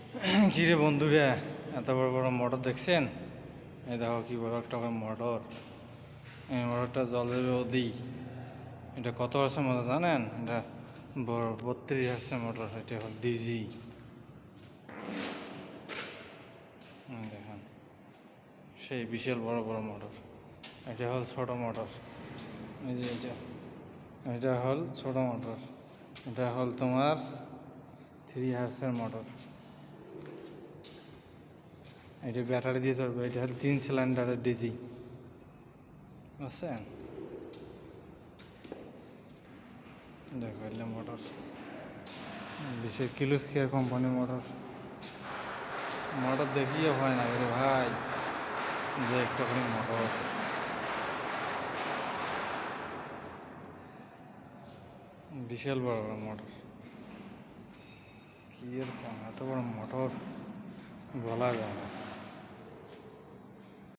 কিরে বন্ধুরা, এত বড় বড় মোটর দেখছেন? এই দেখো কি বড় একটা মোটর। এই মোটরটা জলের অধি। এটা কত আছে মতো জানেন? এটা 32 আছে মোটর। এটা হল ডিজি। দেখেন, সেই বিশাল বড় বড় মোটর। এটা হল ছোট মোটর। এই যে এটা হল ছোট মোটর। এটা হল তোমার 3 হার্সের মোটর। এটা ব্যাটারি দিয়ে চলবে। এটা হল 3 সিলিন্ডারের ডিজি, বুঝছেন? দেখো এলে মোটর, বিশেষ কিলোস কেয়ার কোম্পানির মোটর। মোটর দেখিয়ে হয় না রে ভাই, যে একটা করে মোটর। বিশাল বড় বড় মোটর। কি এর এত বড় মোটর বলা যায় না।